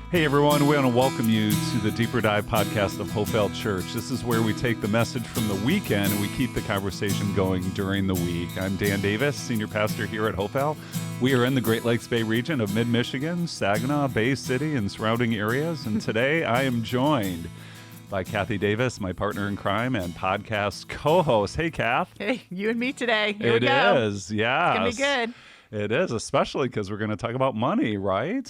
Hey everyone, we want to welcome you to the Deeper Dive podcast of Hopeville Church. This is where we take the message from the weekend and we keep the conversation going during the week. I'm Dan Davis, senior pastor here at Hopeville. We are in the Great Lakes Bay region of mid-Michigan, Saginaw, Bay City, and surrounding areas. And today I am joined by Kathy Davis, my partner in crime and podcast co-host. Hey, Kath. Hey, you and me today. Here we go. It is, yes. It's going to be good. It is, especially because we're going to talk about money, right?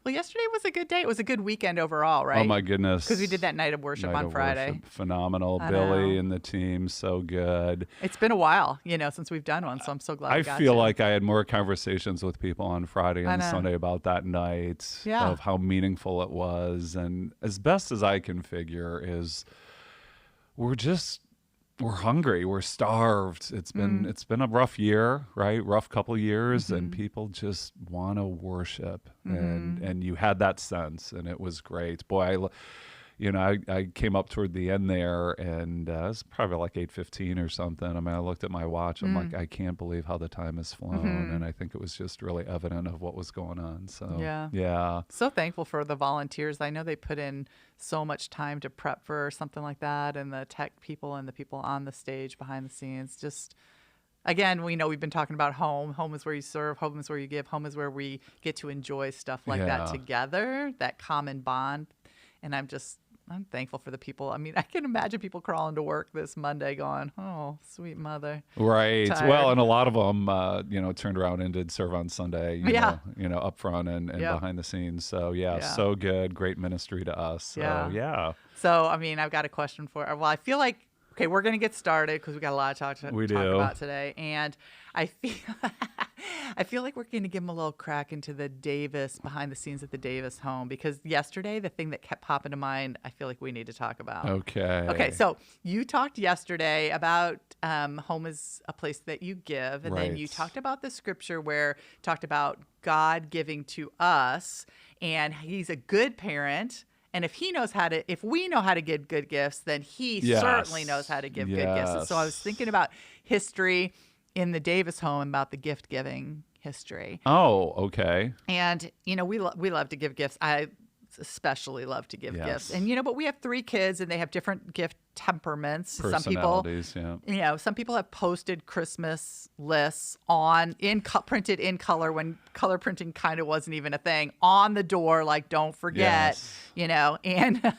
Well, yesterday was a good day. It was a good weekend overall, right? Oh, my goodness. Because we did that night of worship on Friday. Worship. Phenomenal. Billy and the team, so good. It's been a while, since we've done one, so I'm so glad I feel like I had more conversations with people on Friday and Sunday about that night, of how meaningful it was. And as best as I can figure is we're hungry. We're starved. It's been a rough year, right? Rough couple years, and people just want to worship. And you had that sense, and it was great. Boy, I came up toward the end there, and it was probably like 8:15 or something. I mean, I looked at my watch. I'm like, I can't believe how the time has flown. And I think it was just really evident of what was going on. So yeah. So thankful for the volunteers. I know they put in so much time to prep for something like that, and the tech people and the people on the stage behind the scenes. Just, again, we know we've been talking about home. Home is where you serve. Home is where you give. Home is where we get to enjoy stuff like that together, that common bond. And I'm thankful for the people. I mean, I can imagine people crawling to work this Monday going, oh, sweet mother. Right. Tired. Well, and a lot of them, turned around and did serve on Sunday, up front and behind the scenes. So, so good. Great ministry to us. So, So, I mean, I've got a question for her. Well, I feel like, okay, we're going to get started because we got a lot to talk about today. And I feel like we're going to give them a little crack into the Davis, behind the scenes at the Davis home, because yesterday, the thing that kept popping to mind, I feel like we need to talk about. Okay, so you talked yesterday about home is a place that you give, and then you talked about the scripture where it talked about God giving to us, and he's a good parent. And if we know how to give good gifts, then he certainly knows how to give good gifts. And so I was thinking about history in the Davis home, about the gift giving history. Oh, okay. And we love to give gifts. I especially love to give gifts. And but we have 3 kids, and they have different gift temperaments. Personalities, some people have posted Christmas lists printed in color when color printing kind of wasn't even a thing, on the door, like, don't forget, and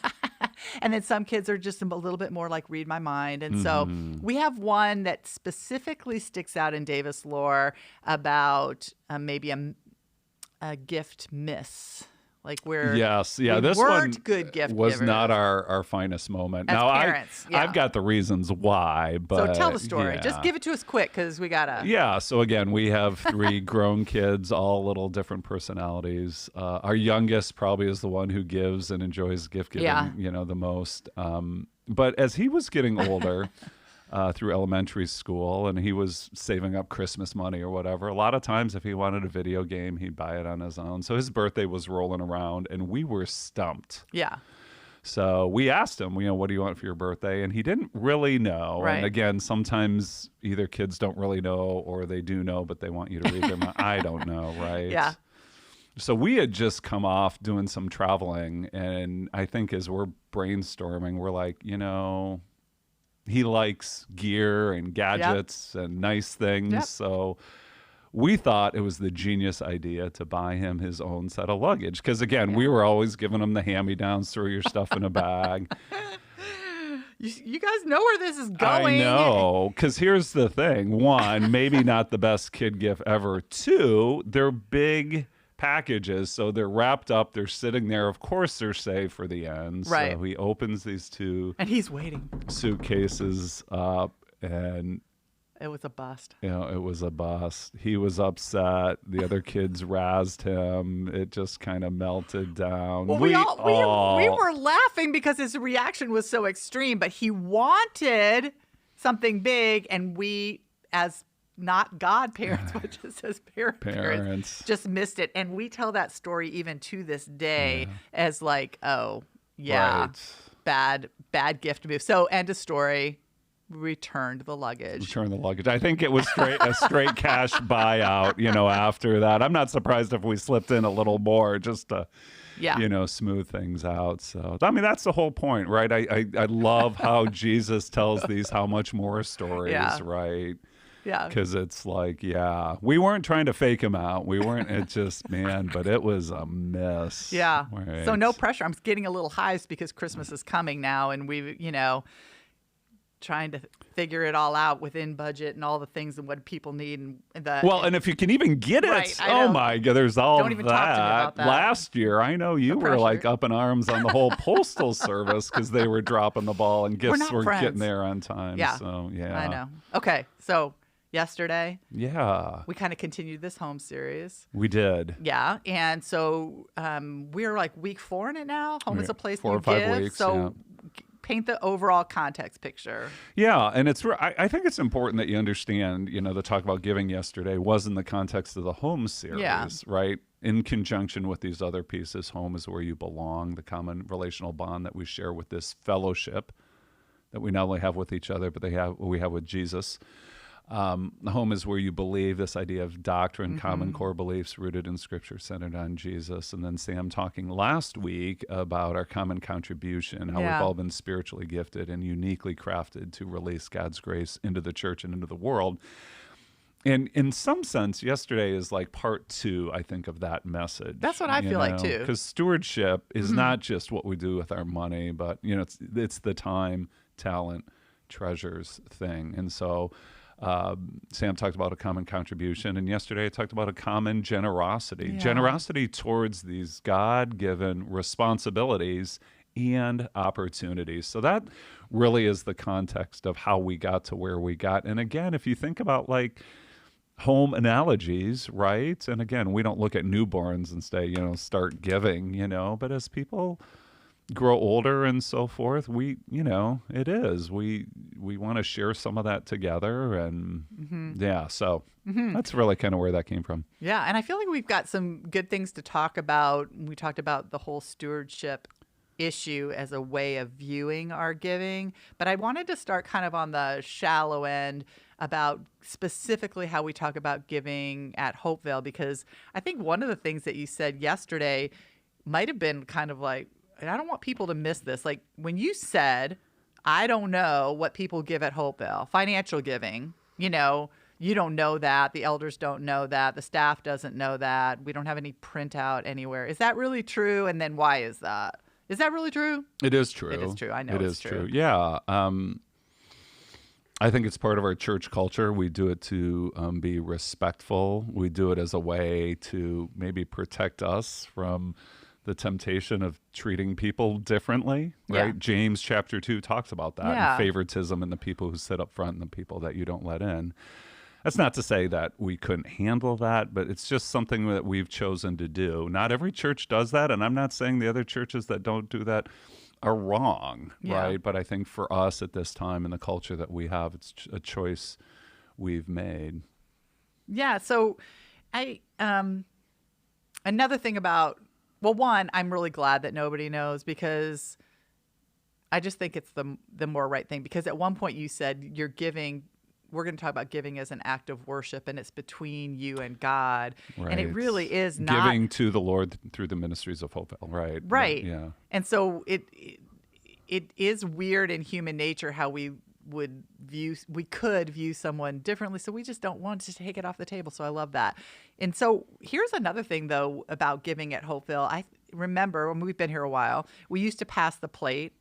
and then some kids are just a little bit more like, read my mind. And so we have one that specifically sticks out in Davis lore about maybe a gift miss. Like this one good gift was givers. Not our finest moment. As now, parents, I've got the reasons why, but so tell the story. Just give it to us quick, because we gotta. Yeah. So again, we have 3 grown kids, all little different personalities. Our youngest probably is the one who gives and enjoys gift giving, the most. But as he was getting older. Through elementary school, and he was saving up Christmas money or whatever. A lot of times if he wanted a video game, he'd buy it on his own. So his birthday was rolling around, and we were stumped. Yeah. So we asked him, what do you want for your birthday? And he didn't really know. Right. And again, sometimes either kids don't really know, or they do know, but they want you to read them. I don't know, right? Yeah. So we had just come off doing some traveling, and I think as we're brainstorming, we're like, he likes gear and gadgets and nice things. Yep. So we thought it was the genius idea to buy him his own set of luggage. Because, again, we were always giving him the hand-me-downs, throw your stuff in a bag. You guys know where this is going. I know, because here's the thing. 1, maybe not the best kid gift ever. 2, they're big packages, so they're wrapped up, they're sitting there, of course they're safe for the end. Right. So he opens these 2 and he's waiting suitcases up, and it was a bust. It was a bust. He was upset. The other kids razzed him. It just kind of melted down. Well, we were laughing because his reaction was so extreme, but he wanted something big, and we, as not godparents, but just as parents, just missed it. And we tell that story even to this day as like, bad gift move. So, end of story. Returned the luggage. I think it was a straight cash buyout, after that. I'm not surprised if we slipped in a little more just to smooth things out. So, I mean, that's the whole point, right? I love how Jesus tells these how much more stories, right? Yeah. Because it's like, we weren't trying to fake him out. We weren't, but it was a mess. Yeah. Right? So no pressure. I'm getting a little highs because Christmas is coming now, and we, trying to figure it all out within budget and all the things and what people need. And if you can even get it, right, oh my God, there's all Don't even talk to me about that. Last year, I know you were like up in arms on the whole postal service because they were dropping the ball and gifts were getting there on time. Yeah. So, I know. Okay. So yesterday, we kind of continued this home series. We did. Yeah. And so we're like week 4 in it now. Home is a place 4 or 5 weeks. So paint the overall context picture. Yeah, and I think it's important that you understand, the talk about giving yesterday was in the context of the home series, right? In conjunction with these other pieces, home is where you belong, the common relational bond that we share with this fellowship that we not only have with each other, but we have with Jesus. The home is where you believe, this idea of doctrine, common core beliefs rooted in Scripture, centered on Jesus. And then Sam talking last week about our common contribution, how we've all been spiritually gifted and uniquely crafted to release God's grace into the church and into the world. And in some sense, yesterday is like part 2, I think, of that message. That's what I feel like too. Because stewardship is not just what we do with our money, but it's the time, talent, treasures thing. And so Sam talked about a common contribution, and yesterday I talked about a common generosity. Generosity towards these God-given responsibilities and opportunities. So that really is the context of how we got to where we got. And again, if you think about like home analogies, right? And again, we don't look at newborns and say, start giving, but as people grow older and so forth, we want to share some of that together, and that's really kind of where that came from. Yeah, and I feel like we've got some good things to talk about. We talked about the whole stewardship issue as a way of viewing our giving, but I wanted to start kind of on the shallow end about specifically how we talk about giving at Hopeville, because I think one of the things that you said yesterday might have been kind of like, and I don't want people to miss this. Like when you said, I don't know what people give at Hopeville, financial giving, you don't know that. The elders don't know that. The staff doesn't know that. We don't have any printout anywhere. Is that really true? And then why is that? Is that really true? It is true. It is true. I know it it's is true. Yeah. I think it's part of our church culture. We do it to be respectful. We do it as a way to maybe protect us from the temptation of treating people differently, right? Yeah. James chapter 2 talks about that, and favoritism in the people who sit up front and the people that you don't let in. That's not to say that we couldn't handle that, but it's just something that we've chosen to do. Not every church does that, and I'm not saying the other churches that don't do that are wrong, right? But I think for us at this time in the culture that we have, it's a choice we've made. Yeah, so another thing about, well, one, I'm really glad that nobody knows, because I just think it's the more right thing. Because at one point you said you're giving, we're going to talk about giving as an act of worship, and it's between you and God. Right. And it really is not. Giving to the Lord through the ministries of Hopeville, right? Right. Yeah. And so it is weird in human nature how we could view someone differently, so we just don't want to take it off the table. So I love that. And so here's another thing though about giving at Hopeville. I remember when we've been here a while, we used to pass the plate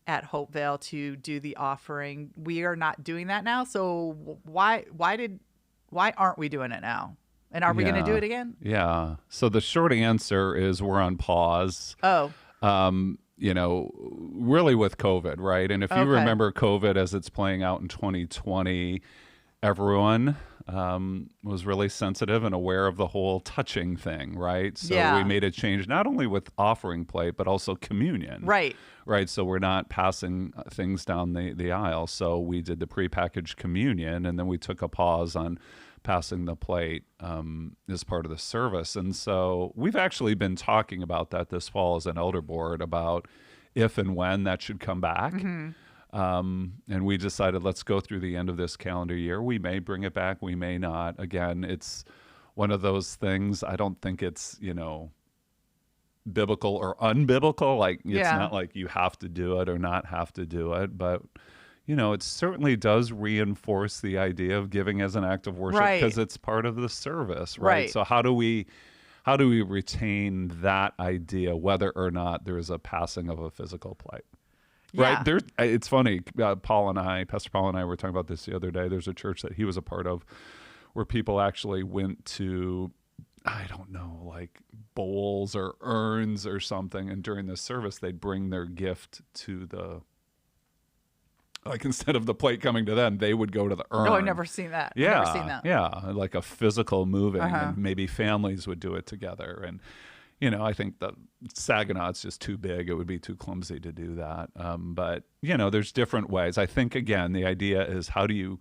at Hopeville to do the offering. We are not doing that now. So why aren't we doing it now? And are we going to do it again? Yeah. So the short answer is we're on pause. Oh. Really with COVID, right? And if you remember COVID as it's playing out in 2020, everyone was really sensitive and aware of the whole touching thing, right? So we made a change not only with offering plate, but also communion. Right. Right. So we're not passing things down the aisle. So we did the prepackaged communion, and then we took a pause on passing the plate as part of the service. And so we've actually been talking about that this fall as an elder board about if and when that should come back. And we decided, let's go through the end of this calendar year. We may bring it back. We may not. Again, it's one of those things. I don't think it's, biblical or unbiblical. Like, it's not like you have to do it or not have to do it, but it certainly does reinforce the idea of giving as an act of worship because it's part of the service, right? So how do we retain that idea, whether or not there is a passing of a physical plate? Right. It's funny. Pastor Paul and I were talking about this the other day. There's a church that he was a part of where people actually went to, I don't know, like bowls or urns or something. And during the service, they'd bring their gift to like instead of the plate coming to them, they would go to the urn. No, I've never seen that. Yeah. I've never seen that. Yeah. Like a physical moving, and maybe families would do it together. And, I think the Saginaw's just too big. It would be too clumsy to do that. But, there's different ways. I think, again, the idea is how do you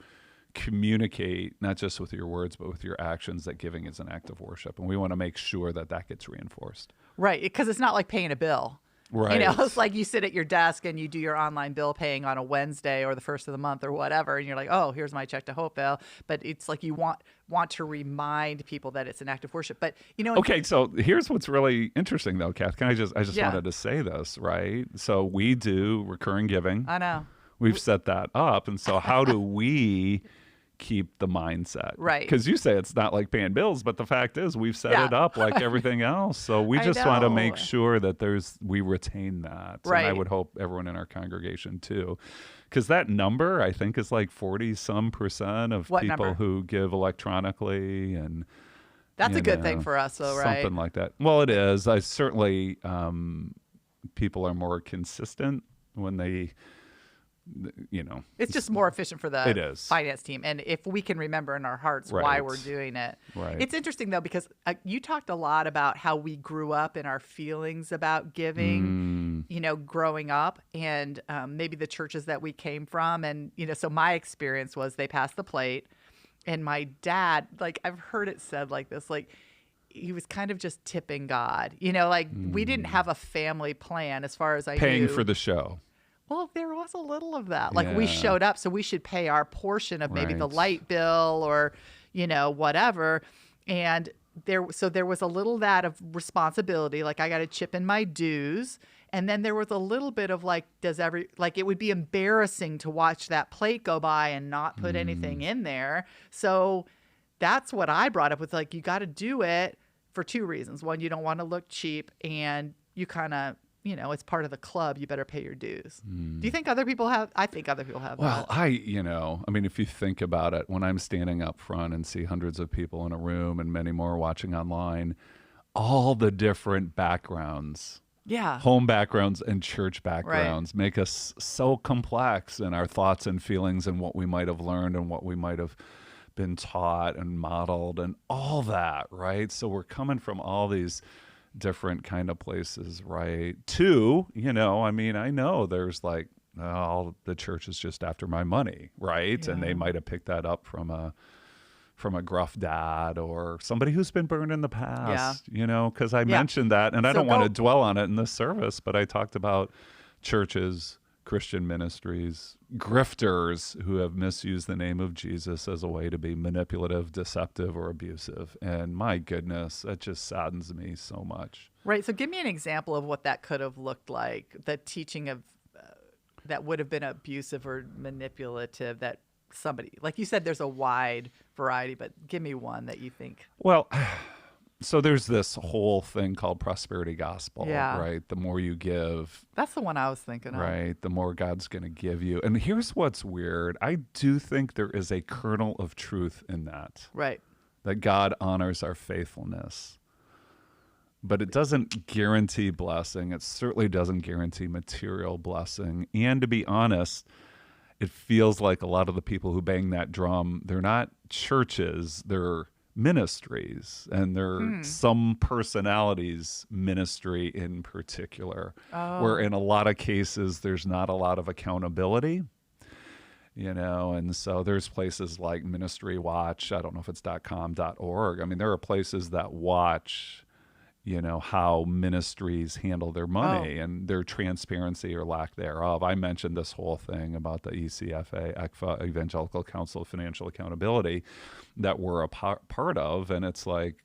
communicate, not just with your words, but with your actions, that giving is an act of worship. And we want to make sure that gets reinforced. Right. Because it's not like paying a bill. Right. It's like you sit at your desk and you do your online bill paying on a Wednesday or the first of the month or whatever, and you're like, oh, here's my check to Hopeville. But it's like you want to remind people that it's an act of worship. But okay, so here's what's really interesting though, Kath. I just wanted to say this, right? So we do recurring giving. I know. We've set that up, and so how do we keep the mindset? Right. Because you say it's not like paying bills, but the fact is we've set it up like everything else. So we just want to make sure that we retain that. Right. And I would hope everyone in our congregation too. Because that number, I think, is like 40% of people number? who give electronically. And that's a good thing for us, though, right? Something like that. Well, it is. I certainly, people are more consistent when they, it's just more efficient for the is. finance team. And if we can remember in our hearts why we're doing it. Right. It's interesting, though, because you talked a lot about how we grew up and our feelings about giving, growing up, and maybe the churches that we came from. And, so my experience was they passed the plate. And my dad, like, I've heard it said like this, like, he was kind of just tipping God. We didn't have a family plan as far as I knew. Paying for the show. Well, there was a little of that. Like we showed up, so we should pay our portion of maybe the light bill or, whatever. And there was a little that of responsibility. Like I got to chip in my dues. And then there was a little bit of like, it would be embarrassing to watch that plate go by and not put anything in there. So that's what I brought up with, like, you got to do it for two reasons. One, you don't want to look cheap, and you kind of, it's part of the club. You better pay your dues. Do you think other people have? I think other people have. Well, that. If you think about it, when I'm standing up front and see hundreds of people in a room and many more watching online, all the different backgrounds, home backgrounds and church backgrounds make us so complex in our thoughts and feelings and what we might have learned and what we might have been taught and modeled and all that, right? So we're coming from all these different kind of places, right? Two, I know there's like, oh, the church is just after my money, right? And they might have picked that up from a gruff dad or somebody who's been burned in the past, because I mentioned that, and I don't want to dwell on it in this service, but I talked about churches, Christian ministries, grifters who have misused the name of Jesus as a way to be manipulative, deceptive, or abusive. And my goodness, that just saddens me so much. Right. So give me an example of what that could have looked like, the teaching of that would have been abusive or manipulative, that somebody, like you said, there's a wide variety, but give me one that you think. Well, so there's this whole thing called prosperity gospel, right? The more you give. That's the one I was thinking of. Right. The more God's going to give you. And here's what's weird. I do think there is a kernel of truth in that. Right. That God honors our faithfulness. But it doesn't guarantee blessing. It certainly doesn't guarantee material blessing. And to be honest, it feels like a lot of the people who bang that drum, they're not churches, they're ministries, and they're some personalities ministry in particular, where in a lot of cases there's not a lot of accountability, and so there's places like Ministry Watch. I don't know if it's .com, .org. I mean, there are places that watch how ministries handle their money and their transparency or lack thereof. I mentioned this whole thing about the ECFA, Evangelical Council of Financial Accountability, that we're a part of. And it's like,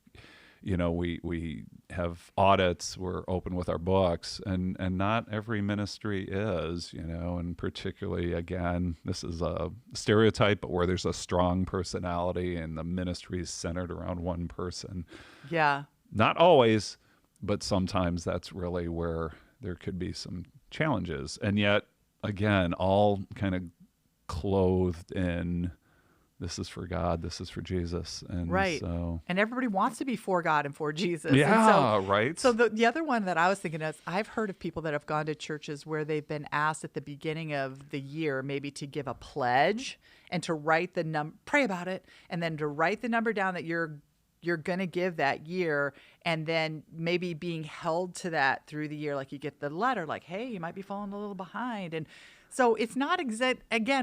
we have audits, we're open with our books, and not every ministry is, and particularly, again, this is a stereotype, but where there's a strong personality and the ministry is centered around one person. Yeah. Not always, but sometimes that's really where there could be some challenges. And yet, again, all kind of clothed in, this is for God, this is for Jesus. And right. So, and everybody wants to be for God and for Jesus. Yeah, right. So the other one that I was thinking is, I've heard of people that have gone to churches where they've been asked at the beginning of the year maybe to give a pledge and to write the pray about it, and then to write the number down that you're going to give that year, and then maybe being held to that through the year. Like you get the letter like, hey, you might be falling a little behind. And so it's not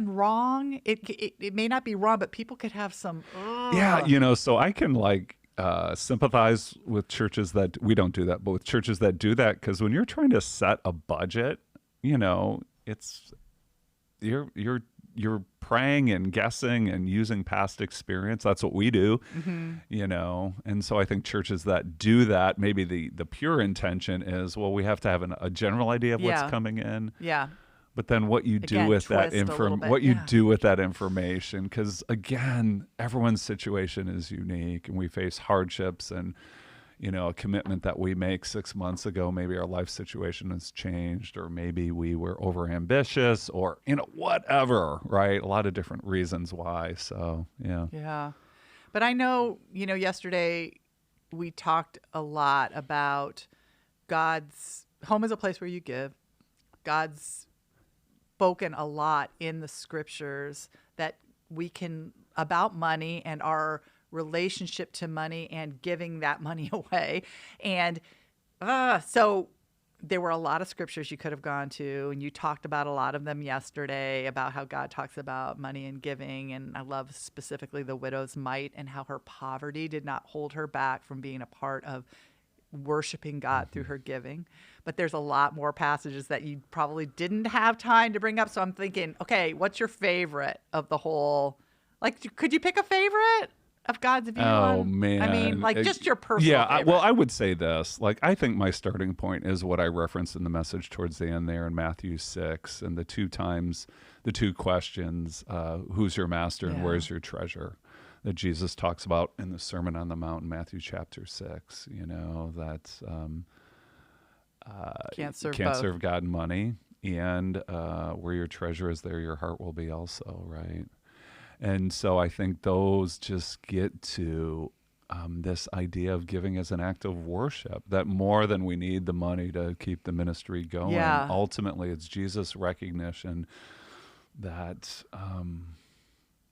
wrong. It may not be wrong, but people could have some. Yeah, so I can sympathize with churches that we don't do that, but with churches that do that, because when you're trying to set a budget, it's you're praying and guessing and using past experience. That's what we do, And so I think churches that do that, maybe the pure intention is, well, we have to have a general idea of what's coming in. Yeah. But then what you do with that do with that information, because again, everyone's situation is unique, and we face hardships, and a commitment that we make 6 months ago, maybe our life situation has changed, or maybe we were overambitious, or whatever, right? A lot of different reasons why. So yeah. But I know, yesterday we talked a lot about God's home is a place where you give. God's spoken a lot in the scriptures that we can about money and our relationship to money and giving that money away. And so there were a lot of scriptures you could have gone to, and you talked about a lot of them yesterday about how God talks about money and giving. And I love specifically the widow's mite and how her poverty did not hold her back from being a part of worshiping God through her giving. But there's a lot more passages that you probably didn't have time to bring up. So I'm thinking, okay, what's your favorite of the whole? Could you pick a favorite of God's view? Man. I mean, just your personal favorite. Well, I would say this. I think my starting point is what I referenced in the message towards the end there in Matthew 6, and the two questions, who's your master and where's your treasure, that Jesus talks about in the Sermon on the Mount in Matthew chapter 6, that can't serve God and money, and where your treasure is, there your heart will be also, right? And so I think those just get to this idea of giving as an act of worship, that more than we need the money to keep the ministry going, ultimately it's Jesus' recognition that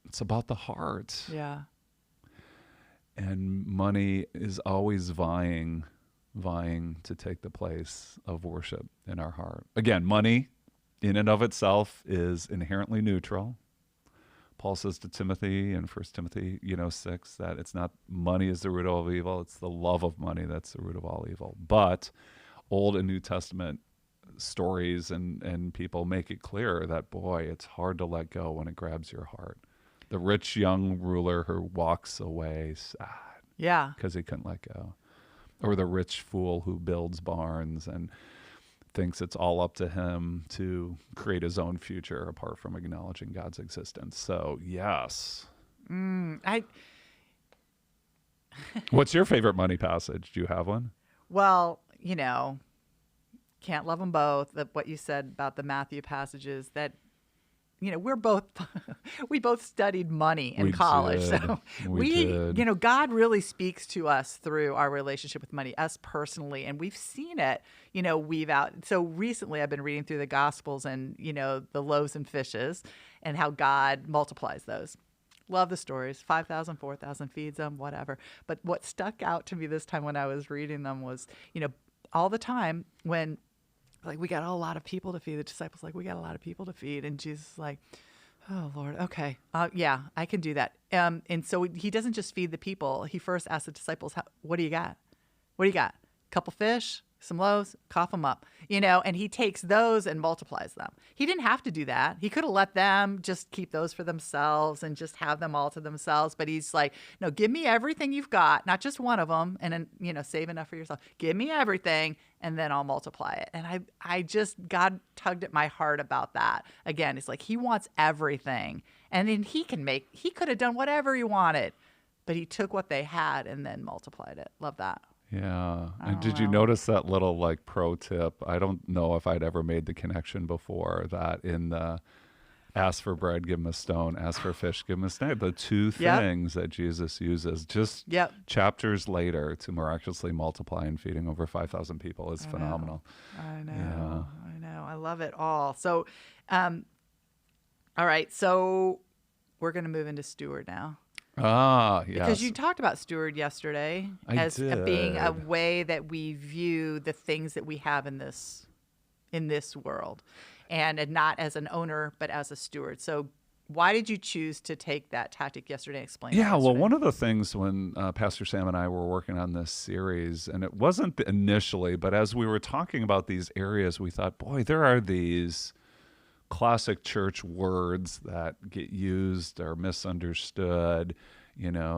it's about the heart. Yeah. And money is always vying to take the place of worship in our heart. Again, money in and of itself is inherently neutral. Paul says to Timothy in 1 Timothy 6 that it's not money is the root of all evil, it's the love of money that's the root of all evil. But Old and New Testament stories and people make it clear that, boy, it's hard to let go when it grabs your heart. The rich young ruler who walks away sad because he couldn't let go. Or the rich fool who builds barns and thinks it's all up to him to create his own future apart from acknowledging God's existence. So, yes. What's your favorite money passage? Do you have one? Well, can't love them both. What you said about the Matthew passages, that we both studied money in college. So God really speaks to us through our relationship with money, us personally, and we've seen it, weave out. So recently I've been reading through the Gospels and, the loaves and fishes and how God multiplies those. Love the stories. 5,000, 4,000 feeds them, whatever. But what stuck out to me this time when I was reading them was, all the time when we got a lot of people to feed, the disciples we got a lot of people to feed, and Jesus is like, oh Lord, okay, I can do that. And so he doesn't just feed the people. He first asks the disciples, what do you got? What do you got? Couple fish? some loaves, cough them up, and he takes those and multiplies them. He didn't have to do that. He could have let them just keep those for themselves and just have them all to themselves. But he's like, no, give me everything you've got, not just one of them, and then, save enough for yourself. Give me everything, and then I'll multiply it. And God tugged at my heart about that. Again, it's like he wants everything. And then he could have done whatever he wanted, but he took what they had and then multiplied it. Love that. Yeah. And did you notice that little like pro tip? I don't know if I'd ever made the connection before that in the ask for bread, give him a stone, ask for fish, give him a snake. The two things that Jesus uses just chapters later to miraculously multiply and feeding over 5,000 people is phenomenal. I know. Yeah. I know. I love it all. So, all right. So we're going to move into steward now. Ah, yes. Because you talked about steward yesterday as being a way that we view the things that we have in this world, and not as an owner, but as a steward. So why did you choose to take that tactic yesterday? Explain. Yeah, well, one of the things when Pastor Sam and I were working on this series, and it wasn't initially, but as we were talking about these areas, we thought, boy, there are these classic church words that get used or misunderstood,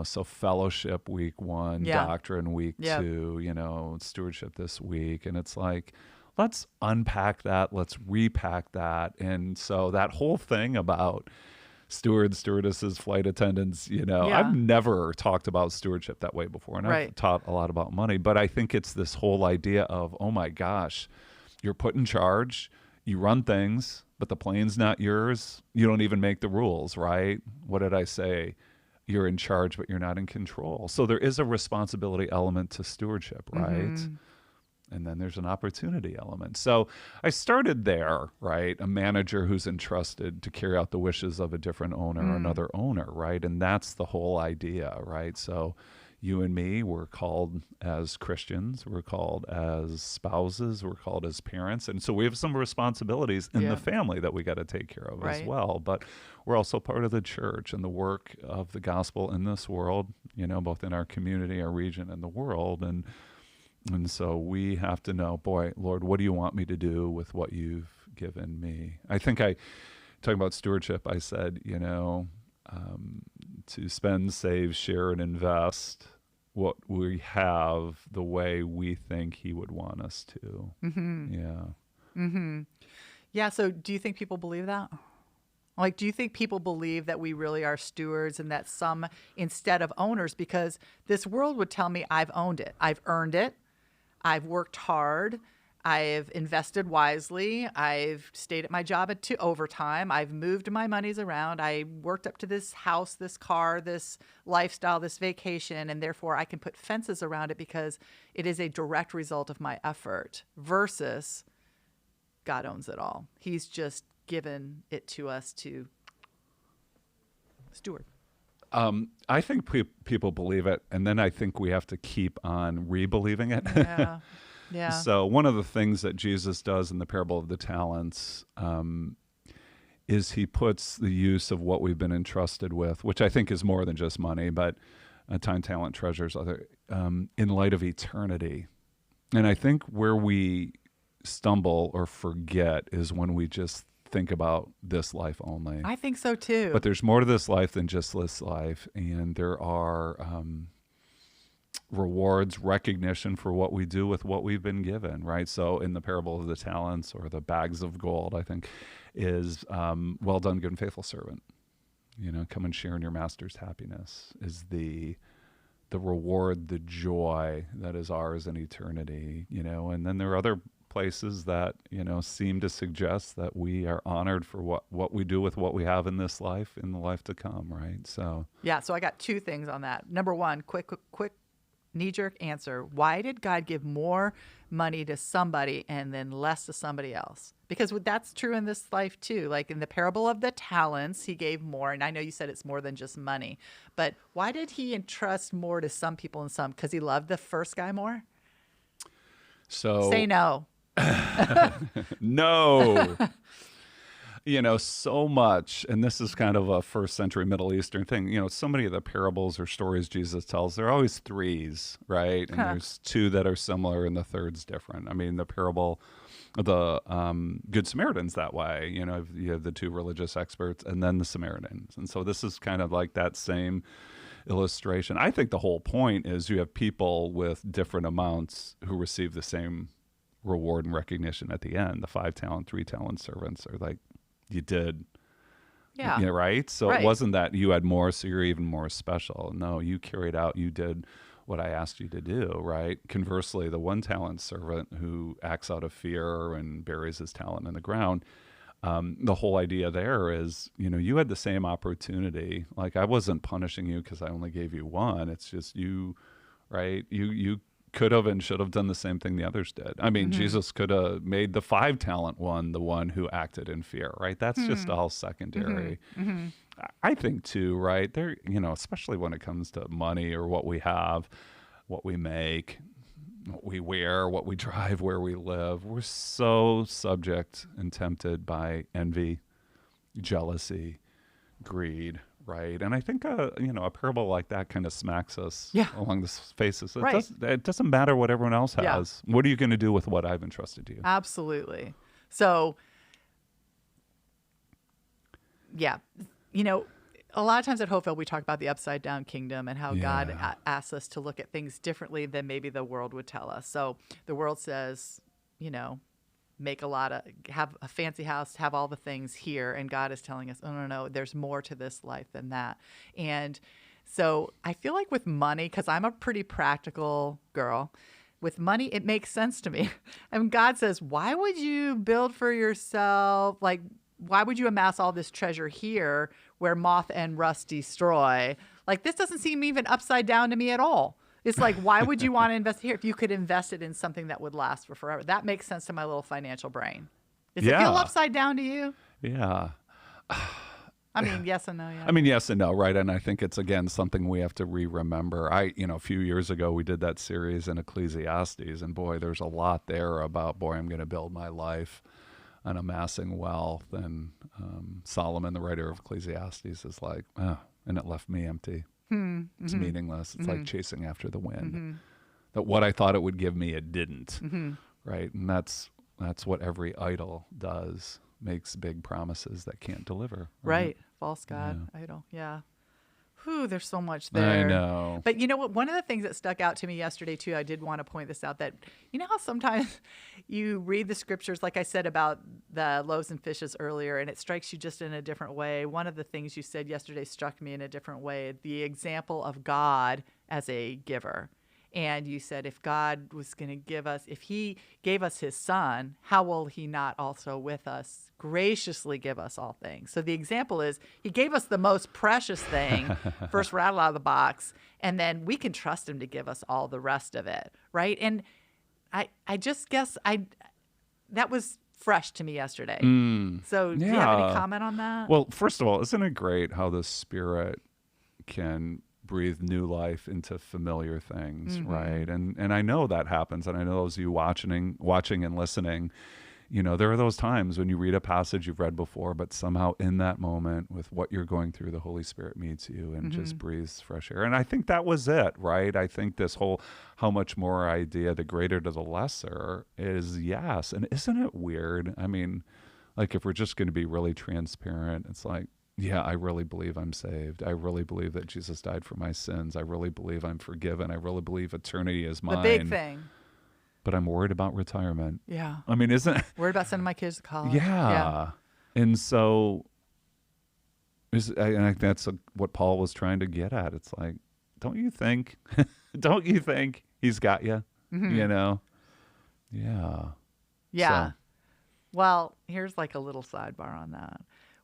so fellowship week 1, doctrine week 2, stewardship this week. And it's like, let's unpack that. Let's repack that. And so that whole thing about stewards, stewardesses, flight attendants, I've never talked about stewardship that way before. And I've taught a lot about money, but I think it's this whole idea of, oh my gosh, you're put in charge, you run things, but the plane's not yours. You don't even make the rules, right? What did I say? You're in charge, but you're not in control. So there is a responsibility element to stewardship, right? Mm-hmm. And then there's an opportunity element. So I started there, right? A manager who's entrusted to carry out the wishes of a different owner or another owner, right? And that's the whole idea, right? So you and me, we're called as Christians, we're called as spouses, we're called as parents. And so we have some responsibilities in the family that we got to take care of as well. But we're also part of the church and the work of the gospel in this world, both in our community, our region, and the world. And so we have to know, boy, Lord, what do you want me to do with what you've given me? I think talking about stewardship, I said, to spend, save, share, and invest what we have the way we think he would want us to. Mm-hmm. Yeah. Mm-hmm. Yeah. So do you think people believe that? Like, do you think people believe that we really are stewards and that some instead of owners, because this world would tell me I've owned it. I've earned it. I've worked hard. I've invested wisely. I've stayed at my job to overtime. I've moved my monies around. I worked up to this house, this car, this lifestyle, this vacation, and therefore I can put fences around it because it is a direct result of my effort versus God owns it all. He's just given it to us to steward. I think people believe it, and then I think we have to keep on re-believing it. Yeah. Yeah. So one of the things that Jesus does in the parable of the talents is he puts the use of what we've been entrusted with, which I think is more than just money, but time, talent, treasures, other in light of eternity. And I think where we stumble or forget is when we just think about this life only. I think so too. But there's more to this life than just this life, and there are rewards, recognition for what we do with what we've been given, right? So in the parable of the talents or the bags of gold, I think is well done, good and faithful servant. Come and share in your master's happiness is the reward, the joy that is ours in eternity, and then there are other places that, seem to suggest that we are honored for what we do with what we have in this life, in the life to come, right? So yeah, so I got two things on that. Number one, quick knee-jerk answer. Why did God give more money to somebody and then less to somebody else? Because that's true in this life too. Like in the parable of the talents, he gave more. And I know you said it's more than just money. But why did he entrust more to some people and some? Because he loved the first guy more? So say no. No. So much, and this is kind of a first century Middle Eastern thing. So many of the parables or stories Jesus tells, they're always threes, right? And there's two that are similar and the third's different. I mean, the parable of the Good Samaritans that way, you have the two religious experts and then the Samaritans. And so this is kind of like that same illustration. I think the whole point is you have people with different amounts who receive the same reward and recognition at the end. The 5 talent, 3 talent servants are like, you did. Yeah. Right? So Right. It wasn't that you had more, so you're even more special. No, you carried out, you did what I asked you to do, right? Conversely, the 1 talent servant who acts out of fear and buries his talent in the ground, the whole idea there is, you had the same opportunity. Like, I wasn't punishing you because I only gave you 1. It's just you, right? You could have and should have done the same thing the others did. I mean, Jesus could have made the 5 talent one the one who acted in fear, right? That's just all secondary. I think too, right? There, especially when it comes to money or what we have, what we make, what we wear, what we drive, where we live, we're so subject and tempted by envy, jealousy, greed, right? And I think a parable like that kind of smacks us along the faces. It doesn't matter what everyone else has. Yeah. What are you going to do with what I've entrusted to you? Absolutely. So, yeah, a lot of times at Hopeville, we talk about the upside down kingdom and how God asks us to look at things differently than maybe the world would tell us. So the world says, have a fancy house, have all the things here. And God is telling us, oh, no, there's more to this life than that. And so I feel like with money, because I'm a pretty practical girl, with money, it makes sense to me. And God says, why would you build for yourself? Like, why would you amass all this treasure here where moth and rust destroy? Like, this doesn't seem even upside down to me at all. It's like, why would you want to invest here if you could invest it in something that would last for forever? That makes sense to my little financial brain. Does it feel upside down to you? Yeah. I mean, yes and no. Yeah. I mean, yes and no, right? And I think it's, again, something we have to remember. A few years ago, we did that series in Ecclesiastes, and boy, there's a lot there about, I'm going to build my life on amassing wealth. And Solomon, the writer of Ecclesiastes, is like, and it left me empty. It's meaningless. It's like chasing after the wind. That what I thought it would give me, it didn't. Right? And that's what every idol does. Makes big promises that can't deliver. Right. False god, idol. Yeah. Whew, there's so much there. I know. But you know what? One of the things that stuck out to me yesterday, too, I did want to point this out, that you know how sometimes you read the scriptures, like I said about the loaves and fishes earlier, and it strikes you just in a different way. One of the things you said yesterday struck me in a different way, the example of God as a giver. And you said, if God was going to give us, if he gave us his son, how will he not also with us graciously give us all things? So the example is, he gave us the most precious thing, first rattle out of the box, and then we can trust him to give us all the rest of it, right? And I just guess that was fresh to me yesterday. So do you have any comment on that? Well, first of all, isn't it great how the Spirit can breathe new life into familiar things, right? And I know that happens, and I know those of you watching and listening, there are those times when you read a passage you've read before, but somehow in that moment with what you're going through, the Holy Spirit meets you and just breathes fresh air. And I think that was it, right? I think this whole how much more idea, the greater to the lesser, is yes. And isn't it weird? I mean, like, if we're just going to be really transparent, it's like, yeah, I really believe I'm saved. I really believe that Jesus died for my sins. I really believe I'm forgiven. I really believe eternity is mine. The big thing. But I'm worried about retirement. Yeah. I mean, isn't it? Worried about sending my kids to college. Yeah. And so, I think that's what Paul was trying to get at. It's like, don't you think he's got you? Yeah. Yeah. So. Well, here's like a little sidebar on that.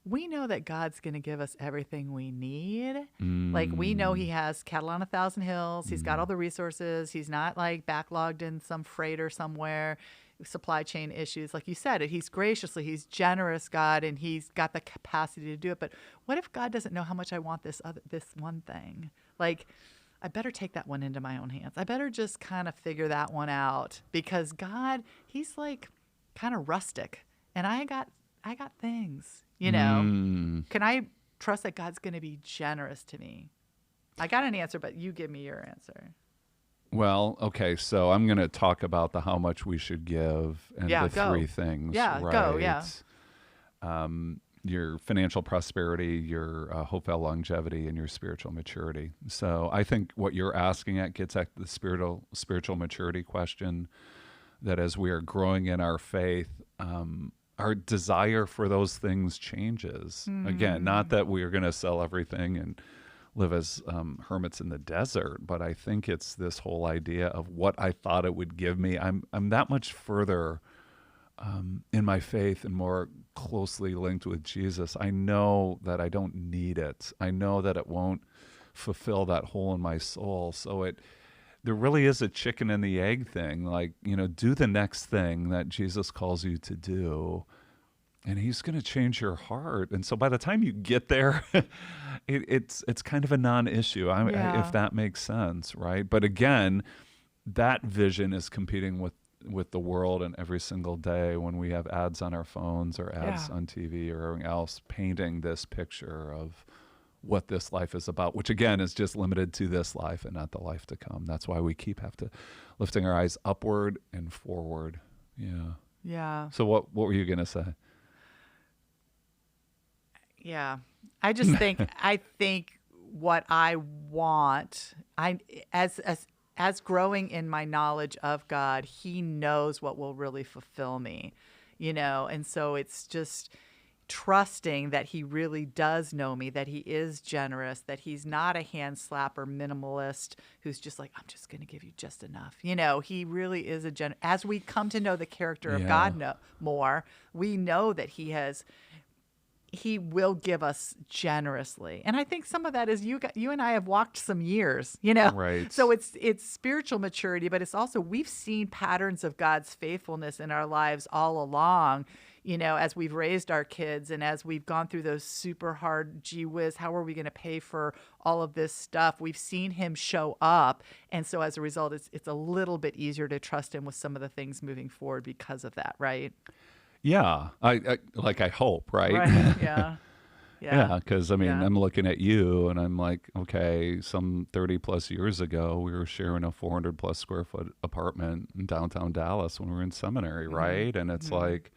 We know that God's going to give us everything we need. Like, we know he has cattle on 1,000 hills. He's got all the resources. He's not like backlogged in some freighter somewhere, supply chain issues. Like you said, he's he's generous God, and he's got the capacity to do it. But what if God doesn't know how much I want this one thing? Like, I better take that one into my own hands. I better just kind of figure that one out, because God, he's like kind of rustic, and I got I got things, you know. Can I trust that God's going to be generous to me? I got an answer, but you give me your answer. Well, okay, so I'm going to talk about the how much we should give and the three things. Yeah, right? go, yeah. Your financial prosperity, your Hopeville longevity, and your spiritual maturity. So I think what you're asking at gets at the spiritual maturity question, that as we are growing in our faith, our desire for those things changes. Again, not that we are going to sell everything and live as hermits in the desert, but I think it's this whole idea of what I thought it would give me. I'm that much further in my faith and more closely linked with Jesus. I know that I don't need it. I know that it won't fulfill that hole in my soul. So there really is a chicken and the egg thing. Like, do the next thing that Jesus calls you to do, and he's going to change your heart. And so by the time you get there, it's kind of a non-issue, if that makes sense, right? But again, that vision is competing with the world, and every single day when we have ads on our phones or ads on TV or everything else painting this picture of what this life is about, which again is just limited to this life and not the life to come. That's why we keep lifting our eyes upward and forward. Yeah. So what were you going to say? Yeah. I just think, what I want, as growing in my knowledge of God, he knows what will really fulfill me, and so it's just trusting that he really does know me, that he is generous, that he's not a hand slapper minimalist who's just like, I'm just going to give you just enough. He really is as we come to know the character of God more, we know that he will give us generously. And I think some of that is you and I have walked some years, Right. So it's spiritual maturity, but it's also, we've seen patterns of God's faithfulness in our lives all along, as we've raised our kids and as we've gone through those super hard, gee whiz, how are we going to pay for all of this stuff? We've seen him show up. And so as a result, it's a little bit easier to trust him with some of the things moving forward because of that, right? Yeah, I hope, right? Right. Yeah. Yeah, because I'm looking at you and I'm like, okay, some 30 plus years ago, we were sharing a 400 plus square foot apartment in downtown Dallas when we were in seminary, right? And it's like,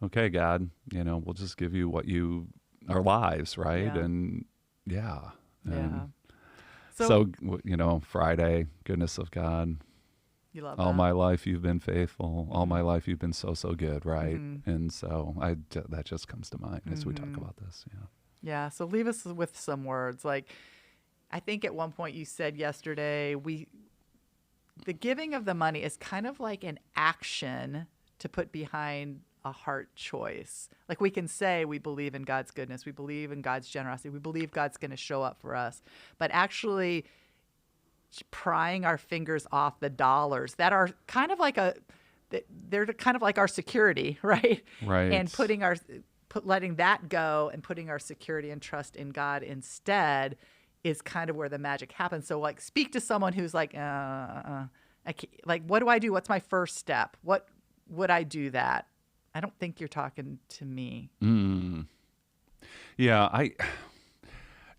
okay, God, we'll just give you our lives, right? Yeah. And So Friday, goodness of God. You love all that. my life you've been faithful. All my life you've been so good, right? And so that just comes to mind as we talk about this. Yeah. So leave us with some words. Like, I think at one point you said yesterday, the giving of the money is kind of like an action to put behind a heart choice. Like, we can say we believe in God's goodness, we believe in God's generosity, we believe God's going to show up for us, but actually prying our fingers off the dollars that are kind of like they're kind of like our security, right? Right. And letting that go and putting our security and trust in God instead is kind of where the magic happens. So, like, speak to someone who's like, like, what do I do? What's my first step? What would I do that? I don't think you're talking to me. Yeah,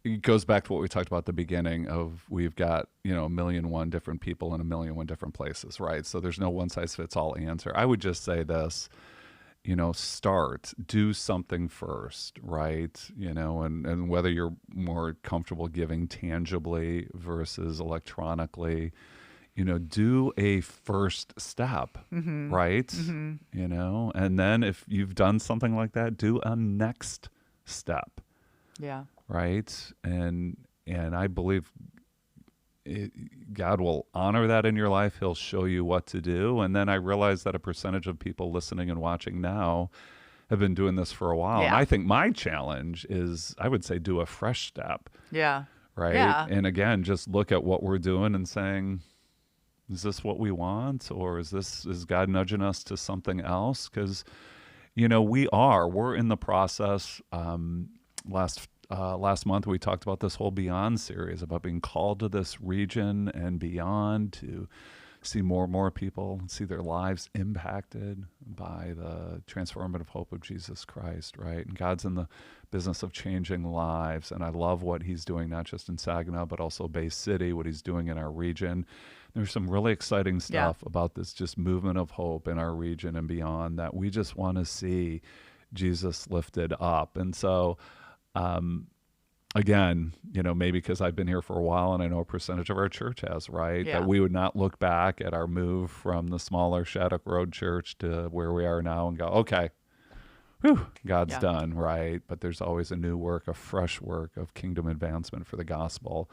it goes back to what we talked about at the beginning of, we've got, 1,000,001 different people in 1,000,001 different places, right? So there's no one size fits all answer. I would just say this, do something first, right? And whether you're more comfortable giving tangibly versus electronically, do a first step, right? And then if you've done something like that, do a next step. Yeah. Right. And I believe God will honor that in your life. He'll show you what to do. And then I realize that a percentage of people listening and watching now have been doing this for a while. Yeah. And I think my challenge is, I would say, do a fresh step. Yeah. Right. Yeah. And again, just look at what we're doing and saying, is this what we want? Or is God nudging us to something else? Because, we're in the process. Last month, we talked about this whole Beyond series about being called to this region and beyond to see more and more people, see their lives impacted by the transformative hope of Jesus Christ, right? And God's in the business of changing lives. And I love what he's doing, not just in Saginaw, but also Bay City, what he's doing in our region. There's some really exciting stuff about this just movement of hope in our region and beyond that we just want to see Jesus lifted up. And so, again, maybe because I've been here for a while and I know a percentage of our church has, right? Yeah. That we would not look back at our move from the smaller Shattuck Road church to where we are now and go, okay, whew, God's done, right? But there's always a new work, a fresh work of kingdom advancement for the gospel.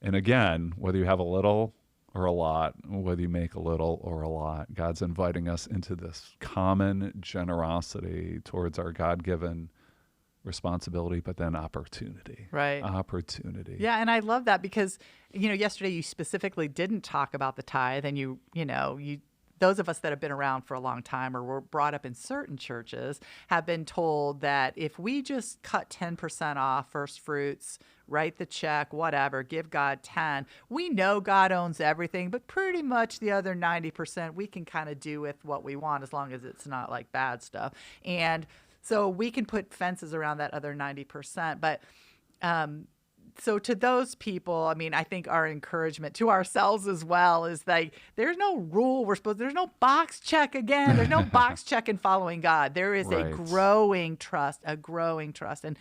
And again, whether you have a little or a lot, whether you make a little or a lot, God's inviting us into this common generosity towards our God-given responsibility, but then opportunity. Right. Opportunity. Yeah, and I love that because, yesterday you specifically didn't talk about the tithe, and you those of us that have been around for a long time or were brought up in certain churches have been told that if we just cut 10% off first fruits, write the check, whatever, give God 10, we know God owns everything, but pretty much the other 90% we can kind of do with what we want as long as it's not like bad stuff. And so we can put fences around that other 90%. But so to those people, I mean, I think our encouragement to ourselves as well is like, there's no rule there's no box check again. There's no box check in following God. There is a growing trust. And,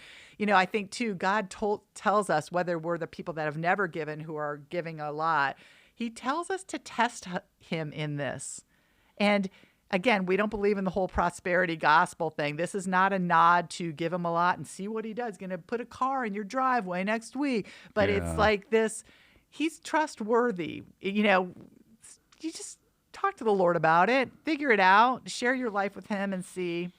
I think too, God tells us, whether we're the people that have never given who are giving a lot, he tells us to test him in this. And again, we don't believe in the whole prosperity gospel thing. This is not a nod to give him a lot and see what he does. He's going to put a car in your driveway next week. But it's like this, he's trustworthy. You just talk to the Lord about it, figure it out, share your life with him and see,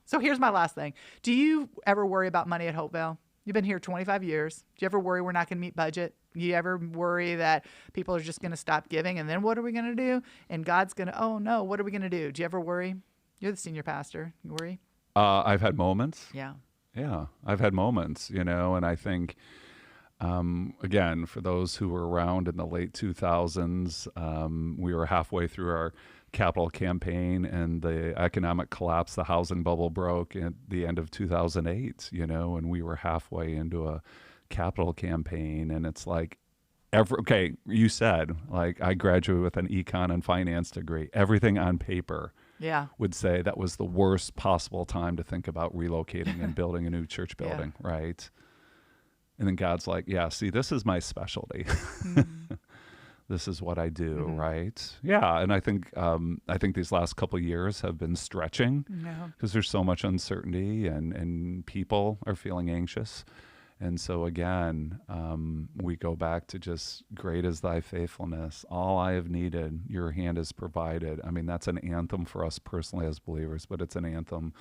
So here's my last thing. Do you ever worry about money at Hopeville? You've been here 25 years. Do you ever worry we're not going to meet budget? You ever worry that people are just going to stop giving and then what are we going to do? And God's going to, oh no, what are we going to do? Do you ever worry? You're the senior pastor. You worry? I've had moments. Yeah. Yeah, I've had moments, and I think, again, for those who were around in the late 2000s, we were halfway through our capital campaign and the economic collapse, the housing bubble broke at the end of 2008, and we were halfway into a capital campaign. And it's like, you said, like, I graduated with an econ and finance degree. Everything on paper would say that was the worst possible time to think about relocating and building a new church building, right? And then God's like, see, this is my specialty. This is what I do, right? Yeah, and I think these last couple of years have been stretching because there's so much uncertainty and people are feeling anxious. And so again, we go back to just, great is thy faithfulness. All I have needed, your hand has provided. I mean, that's an anthem for us personally as believers, but it's an anthem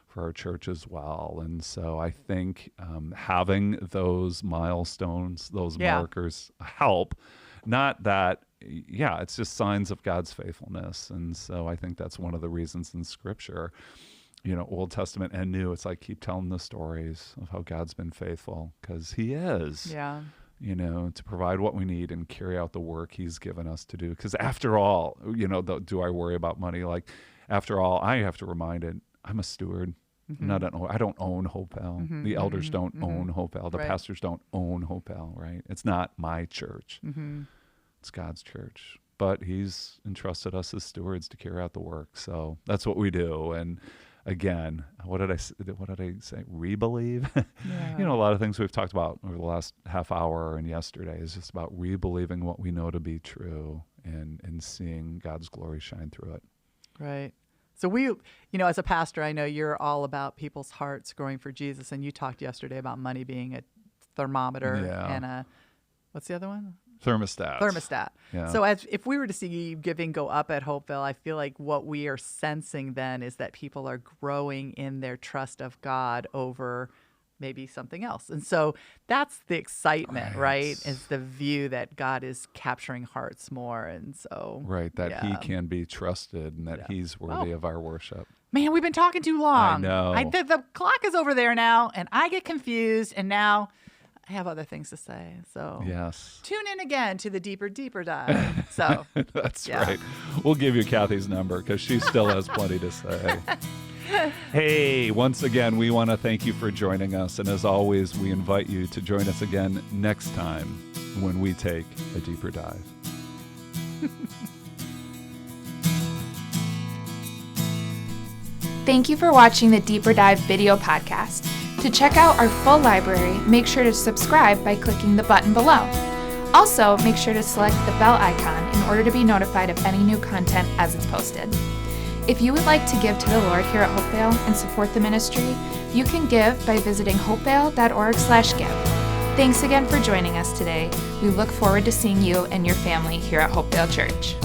for our church as well. And so I think having those milestones, those markers help. Not that, it's just signs of God's faithfulness. And so I think that's one of the reasons in Scripture, Old Testament and New, it's like, keep telling the stories of how God's been faithful, because he is, to provide what we need and carry out the work he's given us to do. Because after all, do I worry about money? Like, after all, I have to remind it, I'm a steward. I don't own Hopeville. The elders don't own Hopeville. The pastors don't own Hopeville, right? It's not my church. It's God's church. But he's entrusted us as stewards to carry out the work. So that's what we do. And again, what did I say? Re-believe? A lot of things we've talked about over the last half hour and yesterday is just about re-believing what we know to be true and seeing God's glory shine through it. Right. So we, as a pastor, I know you're all about people's hearts growing for Jesus. And you talked yesterday about money being a thermometer and what's the other one? Thermostat. Yeah. So if we were to see giving go up at Hopeville, I feel like what we are sensing then is that people are growing in their trust of God over maybe something else. And so that's the excitement, right? Is the view that God is capturing hearts more. And so. Right. That he can be trusted and that he's worthy of our worship. Man, we've been talking too long. I know. The clock is over there now and I get confused. And now I have other things to say. So yes, tune in again to the Deeper Dive. So that's right. We'll give you Kathy's number because she still has plenty to say. Hey, once again, we want to thank you for joining us. And as always, we invite you to join us again next time when we take a deeper dive. Thank you for watching the Deeper Dive video podcast. To check out our full library, make sure to subscribe by clicking the button below. Also, make sure to select the bell icon in order to be notified of any new content as it's posted. If you would like to give to the Lord here at Hopeville and support the ministry, you can give by visiting hopeville.org/give. Thanks again for joining us today. We look forward to seeing you and your family here at Hopeville Church.